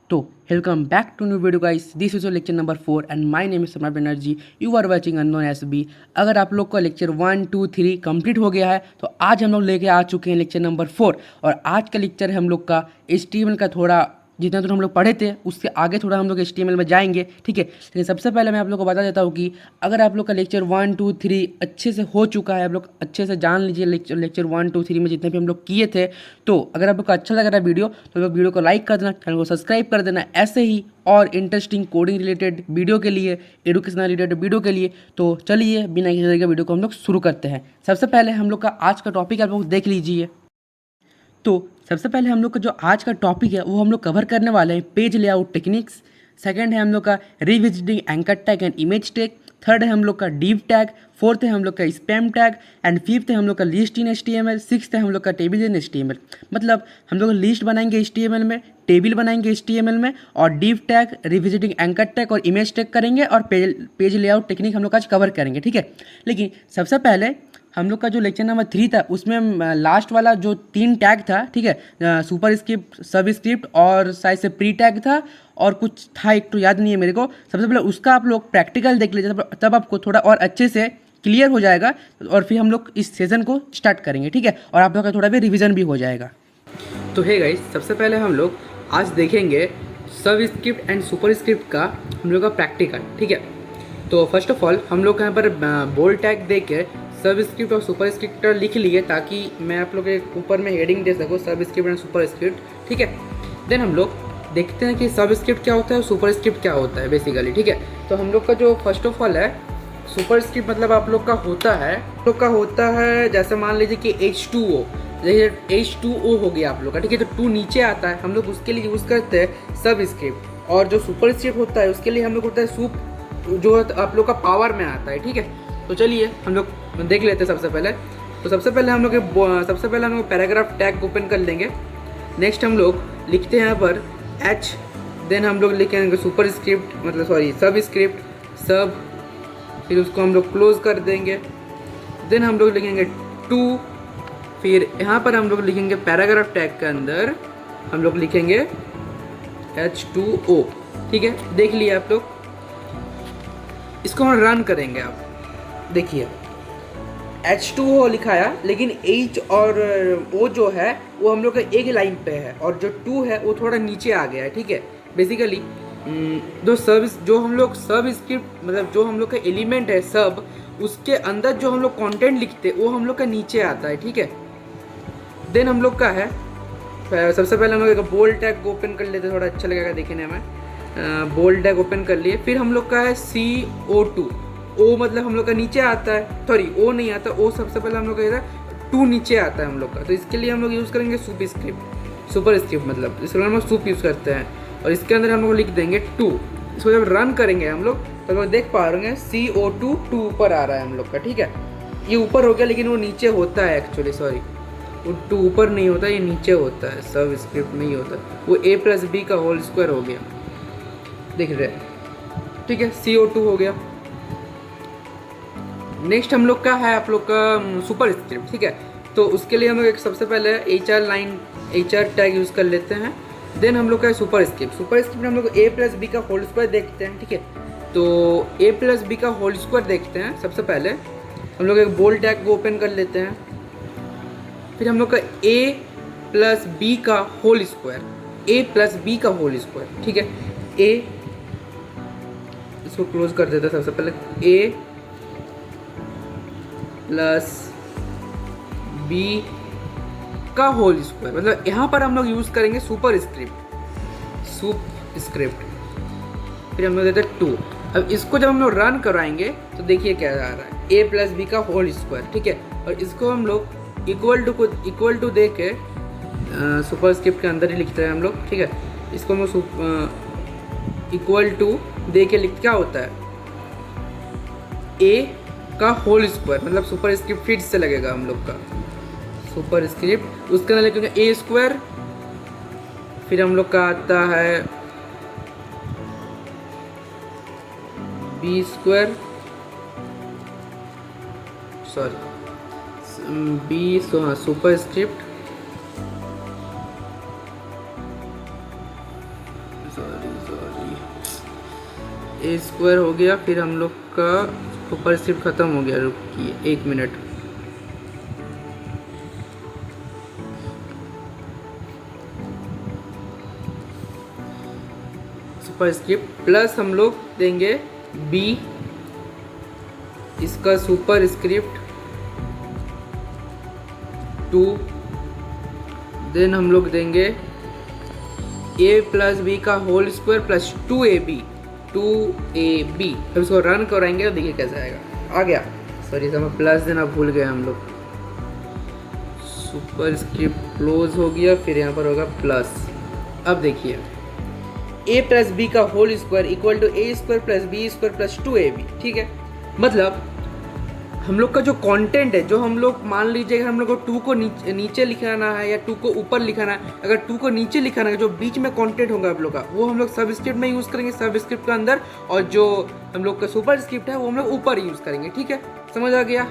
तो welcome back to new video guys, this is lecture number 4 and my name is Samrat Banerjee. You are watching unknown SB. अगर आप लोग का lecture 1 2 3 complete हो गया है तो आज हम लोग लेके आ चुके हैं लेक्चर नंबर 4। और आज का लेक्चर है हम लोग का HTML का थोड़ा जितना दूर हम लोग पढ़े थे उससे आगे थोड़ा हम लोग HTML में जाएंगे, ठीक है। लेकिन सबसे पहले मैं आप लोग को बता देता हूँ कि अगर आप लोग का लेक्चर 1 2 3 अच्छे से हो चुका है, आप लोग अच्छे से जान लीजिए लेक्चर 1 2 3 में जितने भी हम लोग किए थे, तो अगर आप लोग को अच्छा लग रहा है वीडियो तो लोग वीडियो को लाइक कर देना, चैनल को सब्सक्राइब कर देना। ऐसे ही और इंटरेस्टिंग कोडिंग रिलेटेड वीडियो के लिए, एडुकेशनल रिलेटेड वीडियो के लिए, तो चलिए बिना किसी तरह के वीडियो को हम लोग शुरू करते हैं। सबसे पहले हम लोग का आज का टॉपिक आप लोग देख लीजिए। तो सबसे पहले हम लोग का जो आज का टॉपिक है वो हम लोग कवर करने वाले हैं पेज लेआउट टेक्निक्स। सेकंड है हम लोग का revisiting anchor tag and image tag. Third है हम लोग का डिव टैग। फोर्थ है हम लोग का स्पैम टैग एंड फिफ्थ है हम लोग का लिस्ट इन HTML। सिक्स्थ है हम लोग का टेबल इन HTML। मतलब हम लोग लिस्ट बनाएंगे HTML में, टेबल बनाएंगे HTML में, और div tag, revisiting anchor tag और इमेज टैग करेंगे, और पेज लेआउट टेक्निक हम लोग आज कवर करेंगे, ठीक है। लेकिन सबसे पहले हम लोग का जो लेक्चर नंबर 3 था उसमें लास्ट वाला जो 3 टैग था, ठीक है, सुपर स्क्रिप्ट, सब स्क्रिप्ट और शायद से प्री टैग था, और कुछ था एक तो याद नहीं है मेरे को। सबसे पहले उसका आप लोग प्रैक्टिकल देख लीजिए, तब आपको थोड़ा और अच्छे से क्लियर हो जाएगा, और फिर हम लोग इस सेशन को स्टार्ट करेंगे, ठीक है। और आप लोग का थोड़ा भी रिविजन भी हो जाएगा। तो हे गाइस, सबसे पहले हम लोग आज देखेंगे सब स्क्रिप्ट एंड सुपर स्क्रिप्ट का हम लोग का प्रैक्टिकल, ठीक है। तो फर्स्ट ऑफ ऑल हम लोग यहाँ पर बोल्ड टैग दे के सब स्क्रिप्ट और सुपर स्क्रिप्ट लिख लिए, ताकि मैं आप लोग के ऊपर में हेडिंग दे सकूँ सब स्क्रिप्ट एंड सुपर स्क्रिप्ट, ठीक है। देन हम लोग देखते हैं कि सब स्क्रिप्ट क्या होता है और सुपर स्क्रिप्ट क्या होता है बेसिकली, ठीक है। तो हम लोग का जो फर्स्ट ऑफ ऑल है सुपर स्क्रिप्ट, मतलब आप लोग का होता है जैसे मान लीजिए कि H2O, जैसे H2O हो गया आप लोग का, ठीक है। तो 2 नीचे आता है, हम लोग उसके लिए यूज़ करते हैं सब स्क्रिप्ट। और जो सुपर स्क्रिप्ट होता है उसके लिए हम लोग होता है सूप, जो आप लोग का पावर में आता है, ठीक है। तो चलिए हम लोग देख लेते हैं सबसे पहले। तो सबसे पहले हम लोग पैराग्राफ टैग ओपन कर लेंगे। नेक्स्ट हम लोग लिखते हैं यहाँ पर H, देन हम लोग लिखेंगे सुपर स्क्रिप्ट, मतलब सॉरी सब स्क्रिप्ट सब, फिर उसको हम लोग क्लोज कर देंगे। देन हम लोग लिखेंगे 2, फिर यहाँ पर हम लोग लिखेंगे पैराग्राफ टैग के अंदर हम लोग लिखेंगे H2O, ठीक है। देख लिया आप लोग, इसको हम रन करेंगे। आप देखिए H2O लिखाया, लेकिन H और O जो है वो हम लोग का एक लाइन पे है, और जो 2 है वो थोड़ा नीचे आ गया है, ठीक है। बेसिकली जो हम लोग सब स्क्रिप्ट, मतलब जो हम लोग का एलिमेंट है सब, उसके अंदर जो हम लोग कंटेंट लिखते वो हम लोग का नीचे आता है, ठीक है। देन हम लोग का है सबसे पहले हम लोग एक बोल्ड टैग ओपन कर लेते, थोड़ा अच्छा लगेगा देखने में। बोल्ड टैग ओपन कर लिए, फिर हम लोग का है CO2। ओ मतलब हम लोग का नीचे आता है, सॉरी ओ नहीं आता, ओ सबसे पहले हम लोग का 2 नीचे आता है हम लोग का। तो इसके लिए हम लोग यूज़ करेंगे सुपर स्क्रिप्ट, मतलब इसके हम लोग सूप यूज़ करते हैं, और इसके अंदर हम लोग लिख देंगे 2। इसको जब रन करेंगे हम लोग तो लोग देख पा रहे हैं CO2 2 ऊपर आ रहा है हम लोग का, ठीक है। ये ऊपर हो गया, लेकिन वो नीचे होता है एक्चुअली, सॉरी वो 2 ऊपर नहीं होता, ये नीचे होता है, सब स्क्रिप्ट नहीं होता, वो A+B का होल स्क्वायर हो गया, देख रहे हैं, ठीक है। CO2 हो गया। नेक्स्ट हम लोग का है आप लोग का सुपर स्क्रिप्ट, ठीक है। तो उसके लिए हम लोग एक सबसे पहले HR टैग यूज़ कर लेते हैं। देन हम लोग का है सुपर स्क्रिप्ट में हम लोग A+B का होल स्क्वायर देखते हैं, ठीक है। तो A+B का होल स्क्वायर देखते हैं। सबसे पहले हम लोग एक बोल्ड टैग को ओपन कर लेते हैं, फिर हम लोग का A+B का होल स्क्वायर, ठीक है। A, इसको क्लोज कर देते हैं। सबसे पहले A+B का होल स्क्वायर, मतलब यहाँ पर हम लोग यूज़ करेंगे सुपर स्क्रिप्ट। फिर हम लोग देते हैं 2। अब इसको जब हम लोग रन कराएंगे तो देखिए क्या आ रहा है, A+B का होल स्क्वायर, ठीक है। और इसको हम लोग इक्वल टू दे के सुपर स्क्रिप्ट के अंदर ही लिखते हैं हम लोग, ठीक है। इसको हम लोग इक्वल टू दे के लिखते, क्या होता है A का होल स्क्वायर, मतलब सुपर स्क्रिप्ट फिर से लगेगा हम लोग का सुपर स्क्रिप्ट, उसके अंदर लिखेंगे A स्क्वायर, फिर हम लोग का आता है B स्क्वायर, सॉरी B, हाँ सुपर स्क्रिप्ट सॉरी ए स्क्वायर हो गया, फिर हम लोग का ऊपर स्क्रिप्ट ख़त्म हो गया। रुकिए 1 मिनट। सुपर स्क्रिप्ट प्लस हम लोग देंगे बी, इसका सुपर स्क्रिप्ट 2, देन हम लोग देंगे ए प्लस बी का होल स्क्वायर प्लस 2ab। फिर उसको रन कराएंगे तो देखिए कैसे आएगा। आ गया, सॉरी मैं प्लस देना भूल गए हम लोग। सुपर स्क्रिप्ट क्लोज हो गया, फिर यहाँ पर होगा प्लस। अब देखिए ए प्लस बी का whole square equal to a square plus b square plus 2ab। ठीक है, मतलब हम लोग का जो कंटेंट है, जो हम लोग मान लीजिए हम लोग को 2 को नीचे लिखाना है या 2 को ऊपर लिखाना है। अगर 2 को नीचे लिखाना है, जो बीच में कंटेंट होगा आप लोग का, वो हम लोग सब स्क्रिप्ट में यूज़ करेंगे, सब स्क्रिप्ट के अंदर, और जो हम लोग का सुपर स्क्रिप्ट है वो हम लोग ऊपर यूज़ करेंगे। ठीक है, समझ आ गया?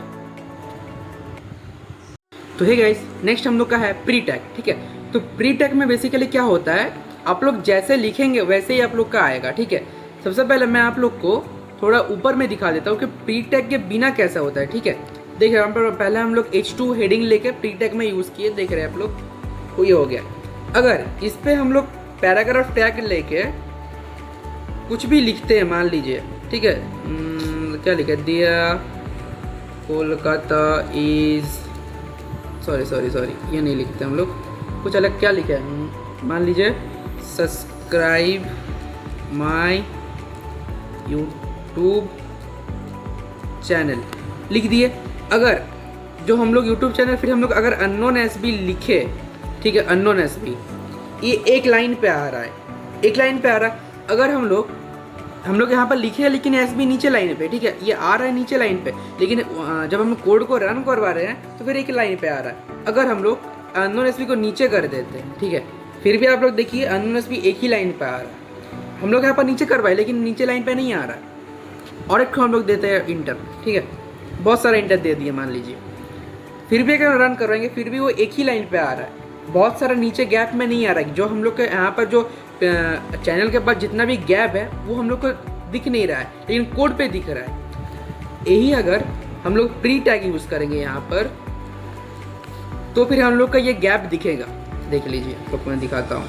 तो हे गाइस, नेक्स्ट हम लोग का है प्री टैग। ठीक है, तो प्री टैग में बेसिकली क्या होता है, आप लोग जैसे लिखेंगे वैसे ही आप लोग का आएगा। ठीक है, सबसे पहले मैं आप लोग को थोड़ा ऊपर में दिखा देता हूँ कि प्री टैग के बिना कैसा होता है। ठीक है, देख रहे हैं पहले हम लोग H2 हेडिंग लेके प्री टैग में यूज़ किए, देख रहे हैं आप लोग, वो ये हो गया। अगर इस पे हम लोग पैराग्राफ टैग लेके कुछ भी लिखते हैं, मान लीजिए, ठीक है, क्या लिखे दिया, कोलकाता इज, सॉरी ये नहीं लिखते हम लोग, कुछ अलग क्या लिखे है, मान लीजिए सब्सक्राइब माय यूट्यूब चैनल लिख दिए। अगर जो हम लोग यूट्यूब चैनल, फिर हम लोग अगर अननोन एसबी लिखे, ठीक है, अननोन एसबी, ये एक लाइन पे आ रहा है, एक लाइन पे आ रहा है। अगर हम लोग यहाँ पर लिखे हैं लेकिन एसबी नीचे लाइन पे, ठीक है, ये आ रहा है नीचे लाइन पे, लेकिन जब हम कोड को रन करवा रहे हैं तो फिर एक लाइन पे आ रहा है। अगर हम लोग अननोन एसबी को नीचे कर देते हैं, ठीक है, फिर भी आप लोग देखिए अननोन एसबी एक ही लाइन पे आ रहा है। हम लोग यहाँ पर नीचे करवाए लेकिन नीचे लाइन पे नहीं आ रहा है। और एक हम लोग देते हैं इंटर, ठीक है, बहुत सारा इंटर दे दिए मान लीजिए, फिर भी अगर रन करवाएंगे फिर भी वो एक ही लाइन पे आ रहा है, बहुत सारा नीचे गैप में नहीं आ रहा है। जो हम लोग के यहाँ पर जो चैनल के पास जितना भी गैप है वो हम लोग को दिख नहीं रहा है, लेकिन कोड पे दिख रहा है। यही अगर हम लोग प्री टैग यूज़ करेंगे यहाँ पर, तो फिर हम लोग का ये गैप दिखेगा। देख लीजिए, तो मैं दिखाता हूँ।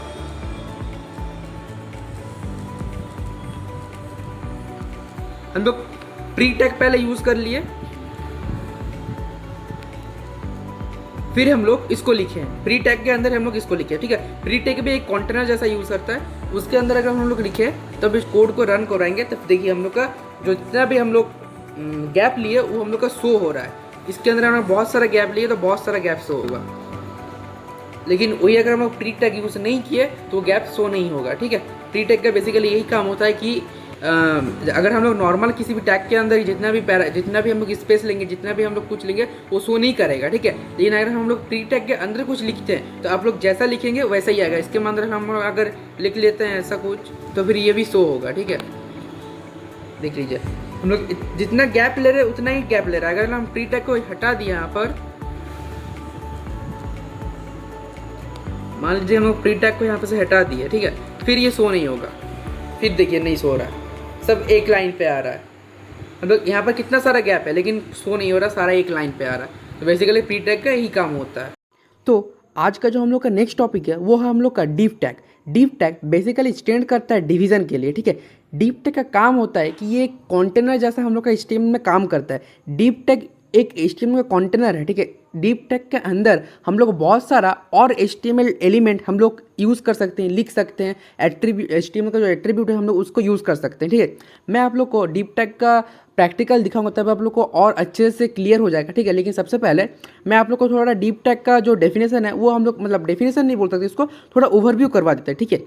हम लोग प्री टैग पहले यूज़ कर लिए, फिर हम लोग इसको लिखे हैं, प्री टैग के अंदर हम लोग इसको लिखे, ठीक है। प्री टैग भी एक कंटेनर जैसा यूज़ करता है, उसके अंदर अगर हम लोग लिखे तब इस कोड को रन कराएंगे, तब देखिए हम लोग का जो जितना भी हम लोग गैप लिए वो हम लोग का शो हो रहा है। इसके अंदर हमने बहुत सारा गैप लिए तो बहुत सारा गैप शो होगा, लेकिन वही अगर हम लोग प्री टैग यूज़ नहीं किए तो गैप शो नहीं होगा, ठीक है। प्री टैग का बेसिकली यही काम होता है कि अगर हम लोग नॉर्मल किसी भी टैग के अंदर जितना भी हम लोग स्पेस लेंगे, जितना भी हम लोग कुछ लेंगे, वो शो नहीं करेगा, ठीक है। लेकिन अगर हम लोग प्री टैग के अंदर कुछ लिखते हैं तो आप लोग जैसा लिखेंगे वैसा ही आएगा। इसके अंदर हम लोग अगर लिख लेते हैं ऐसा कुछ, तो फिर ये भी शो होगा, ठीक है। देख लीजिए, हम लोग जितना गैप ले रहे हैं उतना ही गैप ले रहा है। अगर हम प्री टैग को हटा दिए यहाँ पर, मान लीजिए हम लोग प्री टैग को यहाँ पर से हटा दिए, ठीक है, फिर ये शो नहीं होगा। फिर देखिए नहीं शो हो रहा है, सब एक लाइन पे आ रहा है। मतलब यहाँ पर कितना सारा गैप है लेकिन शो नहीं हो रहा, सारा एक लाइन पे आ रहा है। तो बेसिकली प्री टैग का यही काम होता है। तो आज का जो हम लोग का नेक्स्ट टॉपिक है वो है हम लोग का deep tag. Deep tag basically stand करता है डिवीज़न के लिए, ठीक है। डीप टैग का काम होता है कि ये एक कंटेनर जैसा हम लोग का HTML में काम करता है। डीप टैग एक HTML का कंटेनर है, ठीक है। डीप टैग के अंदर हम लोग बहुत सारा और HTML एलिमेंट हम लोग यूज़ कर सकते हैं, लिख सकते हैं। HTML का जो एट्रीब्यूट है हम लोग उसको यूज़ कर सकते हैं, ठीक है। मैं आप लोग को डीप टैग का प्रैक्टिकल दिखाऊंगा, तब आप लोग को और अच्छे से क्लियर हो जाएगा, ठीक है। लेकिन सबसे पहले मैं आप लोग को थोड़ा डीप टैग का जो डेफिनेशन है वो हम लोग, मतलब डेफिनेशन नहीं बोल सकते, इसको थोड़ा ओवरव्यू करवा देते हैं, ठीक है।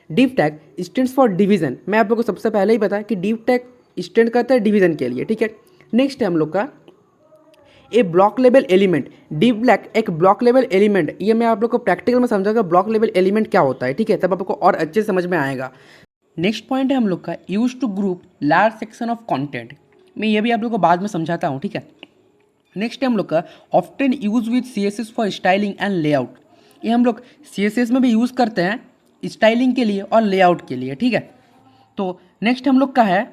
Deep tag stands for division. मैं आप लोग को सबसे पहले ही बताया कि डीप टैग स्टैंड करता है डिवीज़न के लिए, ठीक है। नेक्स्ट है हम लोग का a block level element. Div block एक ब्लॉक लेवल एलिमेंट, ये मैं आप लोग को प्रैक्टिकल में समझाऊंगा ब्लॉक लेवल एलिमेंट क्या होता है, ठीक है, तब आपको और अच्छे समझ में आएगा। नेक्स्ट पॉइंट है हम लोग का use to group large section of content. मैं ये भी आप लोग को बाद में समझाता हूँ, ठीक है। नेक्स्ट है हम लोग का often use with CSS for styling and layout. ये हम लोग CSS में भी यूज़ करते हैं, स्टाइलिंग के लिए और लेआउट के लिए, ठीक है। तो नेक्स्ट हम लोग का है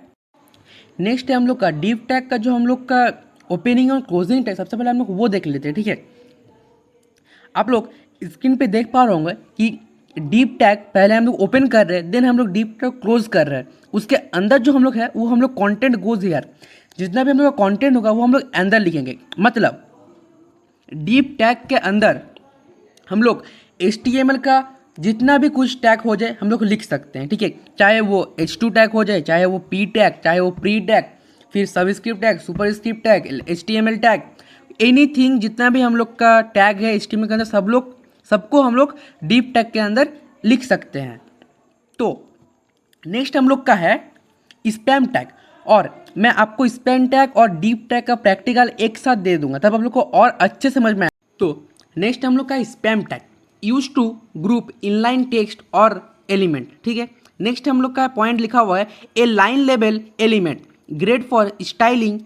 डीप टैग का जो हम लोग का ओपनिंग और क्लोजिंग टैग, सबसे पहले हम लोग वो देख लेते हैं, ठीक है। आप लोग स्क्रीन पे देख पा रहे होंगे कि डीप टैग पहले हम लोग ओपन कर रहे हैं, देन हम लोग डीप टैग क्लोज कर रहे हैं। उसके अंदर जो हम लोग है वो हम लोग कंटेंट गोज हियर, जितना भी हम लोग का कंटेंट होगा वो हम लोग अंदर लिखेंगे। मतलब डीप टैग के अंदर हम लोग HTML का जितना भी कुछ टैग हो जाए हम लोग लिख सकते हैं, ठीक है। चाहे वो H2 टैग हो जाए, चाहे वो P टैग, चाहे वो प्री टैग, फिर subscript tag, superscript tag, HTML tag, anything जितना भी हम लोग का टैग है HTML के अंदर सबको हम लोग डीप टैग के अंदर लिख सकते हैं। तो नेक्स्ट हम लोग का है स्पैम टैग, और मैं आपको स्पैम टैग और डीप टैग का प्रैक्टिकल एक साथ दे दूंगा, तब आप लोग को और अच्छे समझ में आए। तो नेक्स्ट हम लोग का span tag, use to group inline text और एलिमेंट, ठीक है। नेक्स्ट हम लोग का पॉइंट लिखा हुआ है a line level element great for styling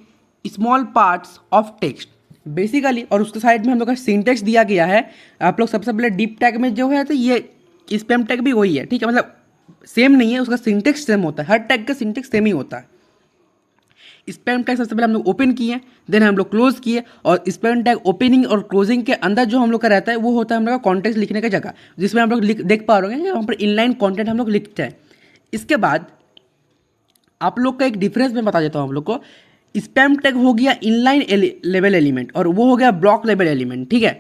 small parts of text, basically. और उसके साइड में हम लोग का सिंटेक्स दिया गया है। आप लोग सबसे पहले डीप टैग में जो है तो ये स्पैम टैग भी वही है, ठीक है। मतलब सेम नहीं है, उसका सिंटेक्स सेम होता है, हर टैग का सिंटेक्स सेम ही होता है। स्पैम टैग सबसे पहले हम लोग ओपन किए, देन हम लोग क्लोज किए, और स्पैम टैग ओपनिंग और क्लोजिंग के अंदर जो हम लोग का रहता है वो होता है हम लोग का कॉन्टेक्स्ट लिखने का जगह, जिसमें हम लोग देख पा रहे हैं वहाँ पर इनलाइन कॉन्टेंट हम लोग लिखते हैं। इसके बाद आप लोग का एक डिफरेंस मैं बता देता हूँ आप लोग को। स्पैम टैग हो गया इनलाइन लेवल एलिमेंट और वो हो गया ब्लॉक लेवल एलिमेंट, ठीक है।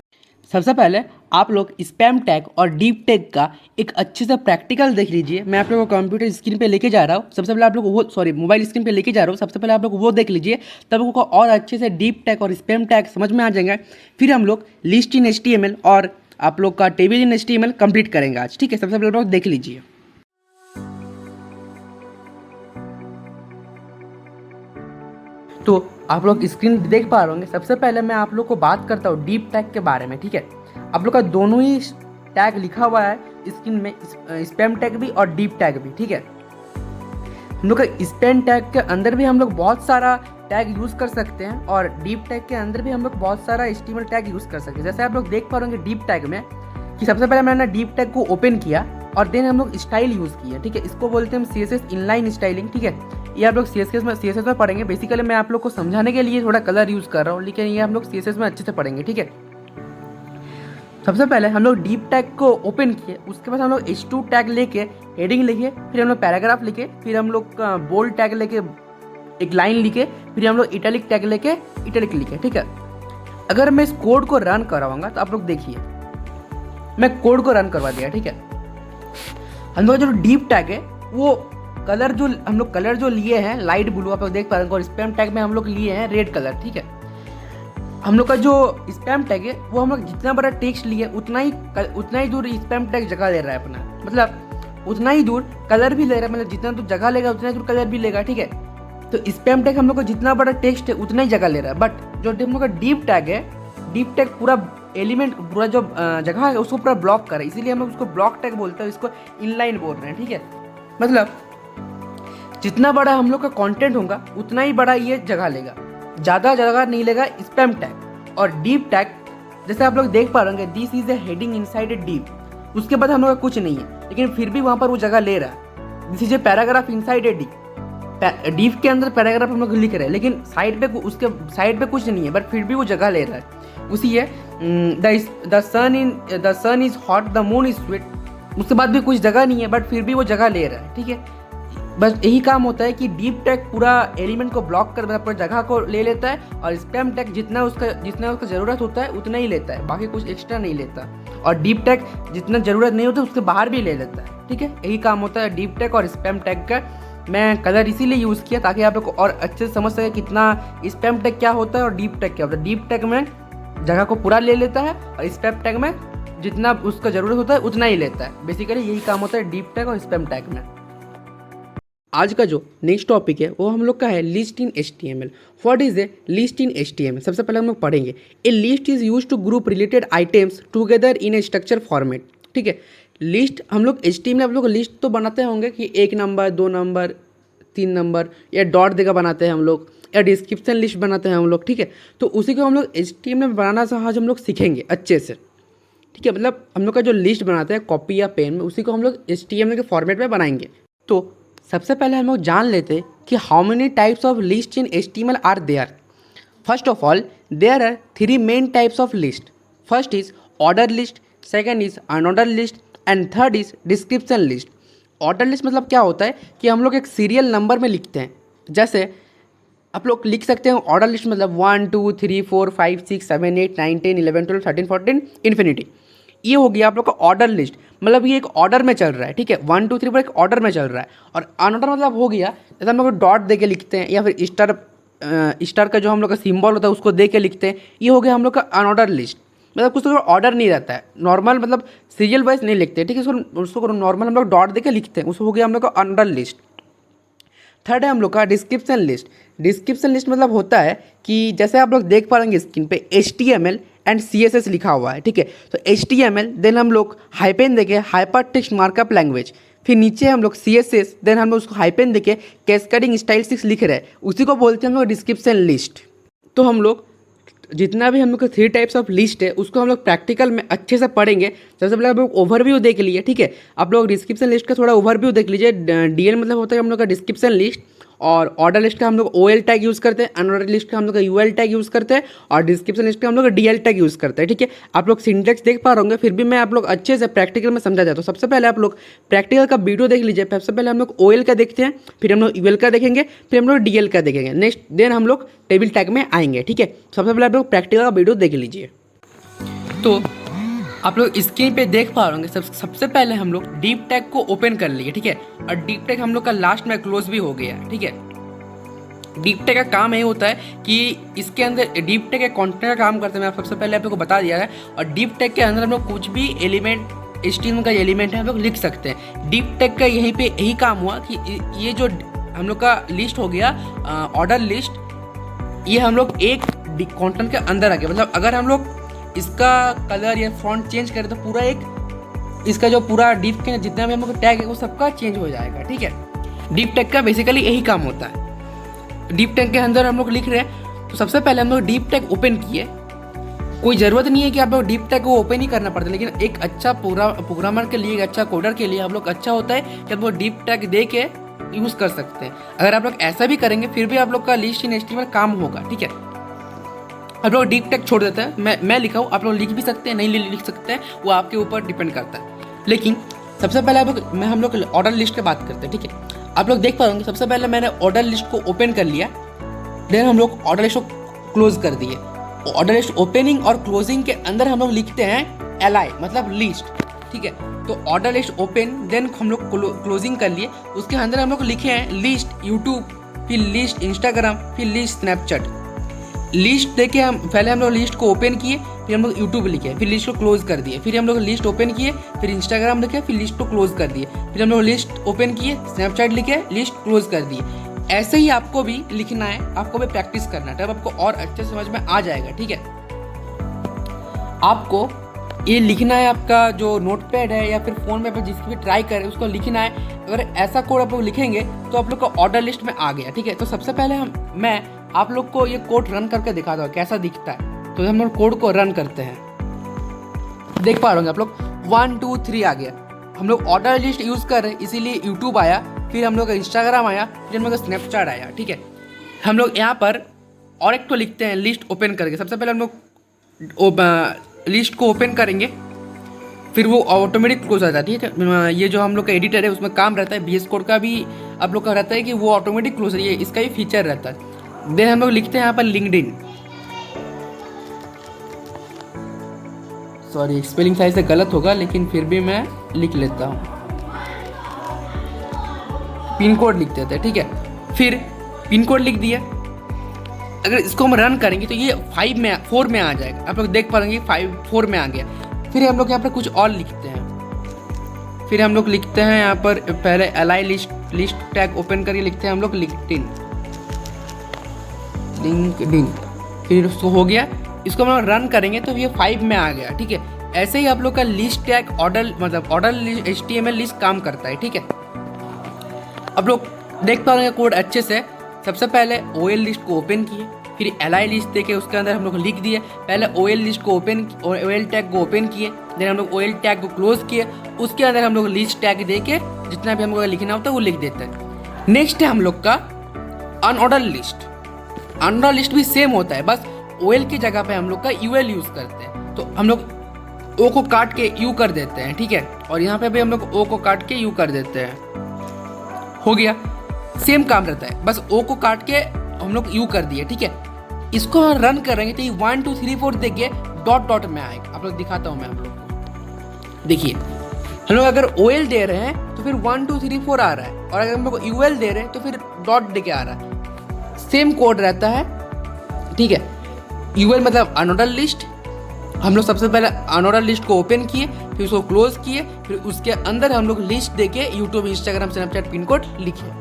सबसे पहले आप लोग स्पैम टैग और डीप टैग का एक अच्छे से प्रैक्टिकल देख लीजिए। मैं आप लोगों को कंप्यूटर स्क्रीन पे लेके जा रहा हूँ, सबसे पहले आप लोग मोबाइल स्क्रीन पे लेके जा रहा हूँ। सबसे पहले आप लोग वो देख लीजिए, तब आपको और अच्छे से डीप टैग और स्पैम टैग समझ में आ जाएंगे। फिर हम लोग लिस्ट इन HTML और आप लोग का टेबल इन HTML कंप्लीट करेंगे आज, ठीक है। सबसे पहले आप लोग देख लीजिए। तो आप लोग स्क्रीन देख पा रहे होंगे। सबसे पहले मैं आप लोग को बात करता हूँ डीप टैग के बारे में, ठीक है। आप लोग का दोनों ही टैग लिखा हुआ है स्क्रीन में, स्पैम टैग भी और डीप टैग भी, ठीक है। हम लोग का स्पैम टैग के अंदर भी हम लोग बहुत सारा टैग यूज़ कर सकते हैं, और डीप टैग के अंदर भी हम लोग बहुत सारा HTML टैग यूज़ कर सकते हैं। जैसे आप लोग देख पा रहे होंगे डीप टैग में कि सबसे पहले मैंने डीप टैग को ओपन किया और देन हम लोग स्टाइल यूज़ किया, ठीक है। इसको बोलते हैं हम CSS इनलाइन स्टाइलिंग, ठीक है। ये आप लोग CSS में पढ़ेंगे। बेसिकली मैं आप लोग को समझाने के लिए थोड़ा कलर यूज़ कर रहा हूँ, लेकिन ये हम लोग CSS में अच्छे से पढ़ेंगे, ठीक है। सबसे पहले हम लोग डीप टैग को ओपन किए, उसके बाद हम लोग H2 टैग लेके हेडिंग लिखे, फिर हम लोग पैराग्राफ लिखे, फिर हम लोग बोल्ड टैग लेके एक लाइन लिखे, फिर हम लोग इटैलिक टैग लेके इटैलिक लिखे, ठीक है। अगर मैं इस कोड को रन कराऊंगा तो आप लोग देखिए, मैं कोड को रन करवा दिया, ठीक है। हम लोग जो डीप टैग है वो कलर जो लिए हैं लाइट ब्लू, आप लोग देख पा रहे हैं, और स्पैम टैग में हम लोग लिए हैं रेड कलर, ठीक है। हम लोग का जो स्पैम टैग है वो हम लोग जितना बड़ा टेक्स्ट लिए उतना ही दूर स्पैम टैग जगह ले रहा है अपना, मतलब उतना ही दूर कलर भी ले रहा है, मतलब जितना दूर जगह लेगा उतना ही दूर कलर भी लेगा, ठीक है। तो स्पैम टैग हम लोग को जितना बड़ा टेक्स्ट है उतना ही जगह ले रहा है, बट जो हम लोग का डीप टैग है, डीप टैग पूरा एलिमेंट, पूरा जो जगह है उसको पूरा ब्लॉक कर रहा है, इसीलिए हम लोग उसको ब्लॉक टैग बोलते हैं, इसको इनलाइन बोल रहे हैं, ठीक है। मतलब जितना बड़ा हम लोग का कंटेंट होगा उतना ही बड़ा ये जगह लेगा, ज़्यादा जगह नहीं लेगा स्पैम टैग। और डीप टैग जैसे आप लोग देख पा रहे होंगे, this is a heading inside a deep, उसके बाद हम लोग का कुछ नहीं है, लेकिन फिर भी वहाँ पर वो जगह ले रहा है। This is a paragraph inside a deep, deep के अंदर पैराग्राफ हम लोग लिख रहे हैं, लेकिन उसके साइड पे कुछ नहीं है, बट फिर भी वो जगह ले रहा है। उसी है the sun is hot the moon is sweet, उसके बाद भी कुछ जगह नहीं है, बट फिर भी वो जगह ले रहा है, ठीक है। बस यही काम होता है कि डीप टैग पूरा एलिमेंट को ब्लॉक कर, पूरा जगह को ले लेता है, और स्पैम टैग जितना उसका ज़रूरत होता है उतना ही लेता है, बाकी कुछ एक्स्ट्रा नहीं लेता। और डीप टैग जितना ज़रूरत नहीं होता उसके बाहर भी ले लेता है, ठीक है। यही काम होता है डीप टैग और स्पैम टैग का। मैं कलर इसीलिए यूज़ किया ताकि आप लोग को और अच्छे से समझ सके कितना स्पैम टैग क्या होता है और डीप टैग क्या होता है। डीप टैग में जगह को पूरा ले लेता है, और स्पैम टैग में जितना उसका ज़रूरत होता है उतना ही लेता है। बेसिकली यही काम होता है डीप टैग और स्पैम टैग में। आज का जो नेक्स्ट टॉपिक है वो हम लोग का है list in HTML। What is a list in HTML? सबसे पहले हम लोग पढ़ेंगे a list is use to group related items together in a structure format, ठीक है। लिस्ट हम लोग HTML आप लोग लिस्ट तो बनाते होंगे कि 1 नंबर 2 नंबर 3 नंबर या डॉट देकर बनाते हैं हम लोग, या डिस्क्रिप्शन लिस्ट बनाते हैं हम लोग, ठीक है। तो उसी को हम लोग HTML में बनाना आज हम लोग सीखेंगे अच्छे से, ठीक है, मतलब हम लोग का जो लिस्ट बनाते हैं कॉपी या पेन में, उसी को हम लोग HTML के फॉर्मेट में बनाएंगे। तो सबसे पहले हम लोग जान लेते हैं कि how many types of list in HTML are there. First of all there are 3 main types of list. First is order list, second is unorder list and third is description list. Order list मतलब क्या होता है कि हम लोग एक serial number में लिखते हैं। जैसे आप लोग लिख सकते हैं ऑर्डर लिस्ट मतलब 1 2 3 4 5 6 7 8 9 10 11 12 13 14 इन्फिनिटी। ये हो गया आप लोग का ऑर्डर लिस्ट, मतलब ये एक ऑर्डर में चल रहा है। ठीक है, 1 2 3 4 एक ऑर्डर में चल रहा है। और अनऑर्डर मतलब हो गया जैसे हम लोग डॉट दे के लिखते हैं या फिर स्टार का जो हम लोग का सिंबल होता है उसको दे के लिखते हैं। ये हो गया हम लोग का अनऑर्डर लिस्ट, मतलब कुछ तो ऑर्डर नहीं रहता है, नॉर्मल मतलब सीरियल वाइज नहीं लिखते। ठीक है, उसको नॉर्मल हम लोग डॉट दे के लिखते हैं, उसको हो गया हम लोग का अनऑर्डर लिस्ट। थर्ड है हम लोग का डिस्क्रिप्शन लिस्ट। डिस्क्रिप्शन लिस्ट मतलब होता है कि जैसे आप लोग देख पाएंगे स्क्रीन पे HTML एंड CSS लिखा हुआ है। ठीक है, तो HTML देन हम लोग हाइपेन देके हाइपर टेक्स्ट मार्कअप लैंग्वेज, फिर नीचे हम लोग CSS देन हम लोग उसको हाइपेन देके कैस्केडिंग स्टाइल 6 लिख रहे हैं, उसी को बोलते हैं हम लोग डिस्क्रिप्शन लिस्ट। तो हम लोग जितना भी हम लोग का 3 टाइप्स ऑफ लिस्ट है उसको हम लोग प्रैक्टिकल में अच्छे से पढ़ेंगे। सबसे पहले आप लोग ओवरव्यू देख लीजिए। ठीक है, आप लोग डिस्क्रिप्शन लिस्ट का थोड़ा ओवरव्यू देख लीजिए। DL मतलब होता है हम लोग का डिस्क्रिप्शन लिस्ट, और ऑर्डर लिस्ट का हम लोग OL टैग यूज़ करते हैं, अनऑर्डर लिस्ट का हम लोग का UL टैग यूज़ करते हैं, और डिस्क्रिप्शन लिस्ट का हम लोग का DL टैग यूज़ करते हैं। ठीक है, आप लोग सिंटेक्स देख पा रहे होंगे, फिर भी मैं आप लोग अच्छे से प्रैक्टिकल में समझा जाता हूँ। सबसे पहले आप लोग प्रैक्टिकल का वीडियो देख लीजिए। सबसे पहले हम लोग OL का देखते हैं, फिर हम लोग UL का देखेंगे, फिर हम लोग DL का देखेंगे, नेक्स्ट देन हम लोग टेबल टैग में आएंगे। ठीक है, सबसे पहले आप लोग प्रैक्टिकल का वीडियो देख लीजिए। तो आप लोग स्क्रीन पे देख पा रहे होंगे सबसे पहले हम लोग डीप टैग को ओपन कर लिए। ठीक है, और डीप टैग हम लोग का लास्ट में क्लोज भी हो गया। ठीक है, डीप टैग का काम ये होता है कि इसके अंदर डीप टैग का कंटेंट का काम करते हैं। मैं सबसे पहले आप लोग को बता दिया है। और डीप टैग के अंदर हम लोग कुछ भी एलिमेंट HTML का एलिमेंट है हम लोग लिख सकते हैं। डीप टैग का यही काम हुआ कि ये जो हम लोग का लिस्ट हो गया ऑर्डर लिस्ट, ये हम लोग एक कंटेंट के अंदर आ गया। मतलब अगर हम लोग इसका कलर या फॉन्ट चेंज करें तो पूरा एक इसका जो पूरा डीप के जितना भी हम लोग टैग है वो सबका चेंज हो जाएगा। ठीक है, डीप टैग का बेसिकली यही काम होता है। डीप टैग के अंदर हम लोग लिख रहे हैं, तो सबसे पहले हम लोग डीप टैग ओपन किए। कोई ज़रूरत नहीं है कि आप लोग डीप टैग को ओपन ही करना पड़ता है, लेकिन एक अच्छा प्रोग्रामर के लिए, एक अच्छा कोडर के लिए आप लोग अच्छा होता है कि आप लोग डीप टैग दे के यूज़ कर सकते हैं। अगर आप लोग ऐसा भी करेंगे फिर भी आप लोग का लिस्ट इन HTML काम होगा। ठीक है, आप लोग डीप टैग छोड़ देते हैं, मैं लिखा हूँ, आप लोग लिख भी सकते हैं, नहीं लिख सकते हैं, वो आपके ऊपर डिपेंड करता है। लेकिन सबसे पहले हम लोग ऑर्डर लिस्ट की बात करते हैं। ठीक है, आप लोग देख पाएंगे सबसे पहले मैंने ऑर्डर लिस्ट को ओपन कर लिया, देन हम लोग ऑर्डर लिस्ट को क्लोज कर दिए। ऑर्डर लिस्ट ओपनिंग और क्लोजिंग के अंदर हम लोग लिखते हैं LI मतलब लिस्ट। ठीक है, तो ऑर्डर लिस्ट ओपन देन हम लोग क्लोजिंग कर लिए, उसके अंदर हम लोग लिखे हैं लिस्ट यूट्यूब, फिर लिस्ट इंस्टाग्राम, फिर लिस्ट स्नैपचैट। लिस्ट देके पहले हम लोग लिस्ट को ओपन किए, फिर हम लोग यूट्यूब लिखे, फिर लिस्ट को क्लोज कर दिए, फिर हम लोग लिस्ट ओपन किए, फिर इंस्टाग्राम लिखे, फिर लिस्ट को क्लोज कर दिए, फिर हम लोग लिस्ट ओपन किए, स्नैपचैट लिखे, लिस्ट क्लोज कर दिए। ऐसे ही आपको भी लिखना है, आपको भी प्रैक्टिस करना है, तब आपको और अच्छे से समझ में आ जाएगा। ठीक है, आपको ये लिखना है, आपका जो नोटपैड है या फिर फ़ोन में जिसकी भी ट्राई करें उसको लिखना है। अगर ऐसा कोड आप लोग लिखेंगे तो आप लोग का ऑर्डर लिस्ट में आ गया। ठीक है, तो सबसे पहले मैं आप लोग को ये कोड रन करके दिखाता हूँ कैसा दिखता है। तो हम लोग कोड को रन करते हैं, देख पा रहे होंगे आप लोग 1 2 3 आ गया। हम लोग ऑर्डर लिस्ट यूज़ कर रहे हैं इसीलिए यूट्यूब आया, फिर हम लोग का इंस्टाग्राम आया, फिर हम लोग का स्नैपचैट आया। ठीक है, हम लोग यहाँ पर और एक तो लिखते हैं लिस्ट ओपन करके। सबसे पहले हम लोग लिस्ट को ओपन करेंगे, फिर वो ऑटोमेटिक क्लोज आ जाती है। ठीक है, ये जो हम लोग का एडिटर है उसमें काम रहता है, VS कोड का भी आप लोग का रहता है कि वो ऑटोमेटिक क्लोज है, इसका भी फीचर रहता है। देन हम लोग लिखते हैं यहाँ पर लिंक्डइन, सॉरी स्पेलिंग शायद से गलत होगा लेकिन फिर भी मैं लिख लेता हूँ, पिन कोड लिख देते हैं। ठीक है, फिर पिन कोड लिख दिया। अगर इसको हम रन करेंगे तो ये 4 में आ जाएगा। आप लोग देख पाएंगे 4 में आ गया। फिर हम लोग यहाँ पर कुछ और लिखते हैं, फिर हम लोग लिखते हैं यहाँ पर पहले LI लिस्ट टैग ओपन करके लिखते हैं हम लोग लिंक्डइन, फिर उसको हो गया। इसको हम लोग रन करेंगे तो ये 5 में आ गया। ठीक है, ऐसे ही आप लोग का list tag order HTML list काम करता है। ठीक है, आप लोग देख पा रहे हैं कोड अच्छे से। सबसे पहले OL लिस्ट को ओपन किए, फिर एल लिस्ट देके उसके अंदर हम लोग लिख दिए, पहले OL लिस्ट को OL टैग को ओपन किए, देन हम लोग OL टैग को क्लोज किए, उसके अंदर हम लोग लिस्ट टैग देके जितना भी हमको लिखना होता है वो लिख देते हैं। नेक्स्ट है हम लोग का अनऑर्डर लिस्ट। अनऑर्डर लिस्ट भी सेम होता है, बस OL की जगह पे हम लोग का UL यूज़ करते हैं। तो हम लोग O को काट के U कर देते हैं, ठीक है, और यहाँ पे भी हम लोग O को काट के U कर देते हैं, हो गया। सेम काम रहता है, बस O को काट के हम लोग U कर दिए, ठीक है। इसको रन करेंगे तो ये 1 2 3 4 देखिए डॉट में आएगा। आप लोग दिखाता हूँ मैं आप लोग को, देखिए हम लोग अगर OL दे रहे हैं तो फिर 1 2 3 4 आ रहा है, और अगर हम लोग UL दे रहे हैं तो फिर डॉट देके आ रहा है। सेम कोड रहता है, ठीक है। UL मतलब अनऑर्डर लिस्ट। हम लोग सबसे पहले अनऑर्डर लिस्ट को ओपन किए, फिर उसको क्लोज किए, फिर उसके अंदर हम लोग लिस्ट देके YouTube, Instagram, Snapchat pin code लिखे।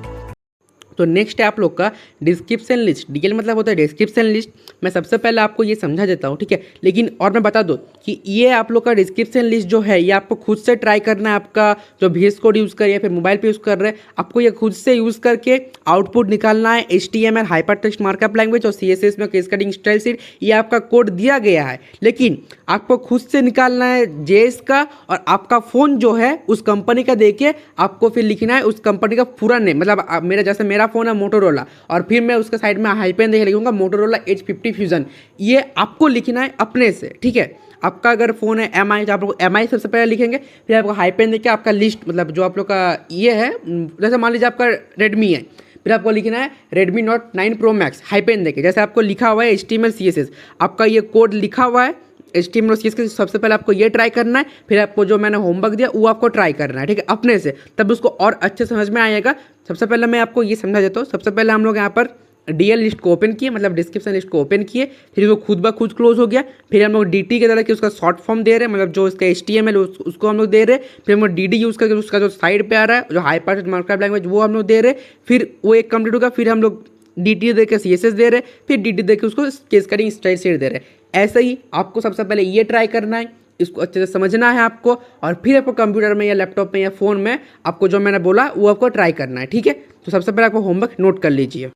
तो नेक्स्ट है आप लोग का डिस्क्रिप्शन लिस्ट। DL मतलब होता है डिस्क्रिप्शन लिस्ट। मैं सबसे पहले आपको ये समझा देता हूँ, ठीक है, लेकिन और मैं बता दूँ कि ये आप लोग का डिस्क्रिप्शन लिस्ट जो है ये आपको खुद से ट्राई करना है। आपका जो VS कोड यूज़ कर या फिर मोबाइल पे यूज़ कर रहे हैं, आपको ये खुद से यूज़ करके आउटपुट निकालना है। HTML hyper text markup language और CSS में केस कटिंग स्टाइल शीट, ये आपका कोड दिया गया है, लेकिन आपको खुद से निकालना है JS का, और आपका फ़ोन जो है उस कंपनी का देके आपको फिर लिखना है उस कंपनी का पूरा नेम। मतलब मेरा फ़ोन है मोटोरोला, और फिर मैं उसके साइड में हाइपेन देख लिखूंगा मोटोरोला H50 फ्यूजन। ये आपको लिखना है अपने से, ठीक है। आपका अगर फ़ोन है MI तो आप लोग MI सबसे पहले लिखेंगे, फिर आपको हाइपेन देके आपका लिस्ट, मतलब जो आप लोग का ये है, जैसे मान लीजिए आपका रेडमी है, फिर आपको लिखना है Redmi Note 9 Pro Max hyphen देके, जैसे आपको लिखा हुआ है HTML CSS, आपका ये कोड लिखा हुआ है HTML और CSS। सबसे पहले आपको ये ट्राई करना है, फिर आपको जो मैंने होमवर्क दिया वो आपको ट्राई करना है, ठीक है, अपने से, तब उसको और अच्छे समझ में आएगा। सबसे पहले मैं आपको ये समझा देता हूँ। सबसे पहले हम लोग यहाँ पर DL लिस्ट को ओपन किए, मतलब डिस्क्रिप्शन लिस्ट को ओपन किए, फिर वो खुद ब खुद क्लोज हो गया। फिर हम लोग DT के तरह की उसका शॉर्ट फॉर्म दे रहे हैं, मतलब जो इसका HTML उसको हम लोग दे रहे हैं। फिर हम लोग DD यूज़ करके उसका जो साइड पे आ रहा है जो हाइपर टेक्स्ट मार्कअप लैंग्वेज वो हम लोग दे रहे हैं। फिर वो एक कंप्लीट होगा, फिर हम लोग DT दे के CSS दे रहे, फिर DD दे के उसको केस कटिंग स्टाइल शीट दे रहे। ऐसे ही आपको सबसे पहले ये ट्राई करना है, इसको अच्छे से समझना है आपको, और फिर आपको कंप्यूटर में या लैपटॉप में या फ़ोन में आपको जो मैंने बोला वो आपको ट्राई करना है, ठीक है। तो सबसे पहले आपको होमवर्क नोट कर लीजिए।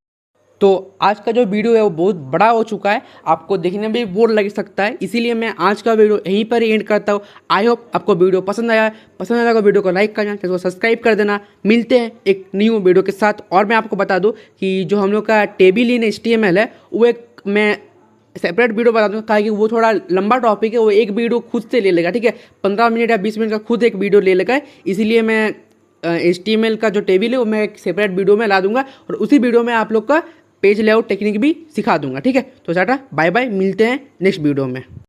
तो आज का जो वीडियो है वो बहुत बड़ा हो चुका है, आपको देखने में भी बोर लग सकता है, इसीलिए मैं आज का वीडियो यहीं पर ही एंड करता हूँ। आई होप आपको वीडियो पसंद आया तो वीडियो को लाइक करना, चैनल को सब्सक्राइब कर देना। मिलते हैं एक न्यू वीडियो के साथ। और मैं आपको बता दूँ कि जो हम लोग का टेबल इन HTML है वो एक मैं सेपरेट वीडियो बता दूँगा, कि वो थोड़ा लंबा टॉपिक है, वो एक वीडियो खुद से ले लेगा, ठीक है, 15 मिनट या 20 मिनट का खुद एक वीडियो ले लेगा। इसीलिए मैं HTML का जो टेबल है वो मैं एक सेपरेट वीडियो में ला दूंगा, और उसी वीडियो में आप लोग का पेज लेआउट टेक्निक भी सिखा दूंगा, ठीक है। तो टाटा बाय बाय, मिलते हैं नेक्स्ट वीडियो में।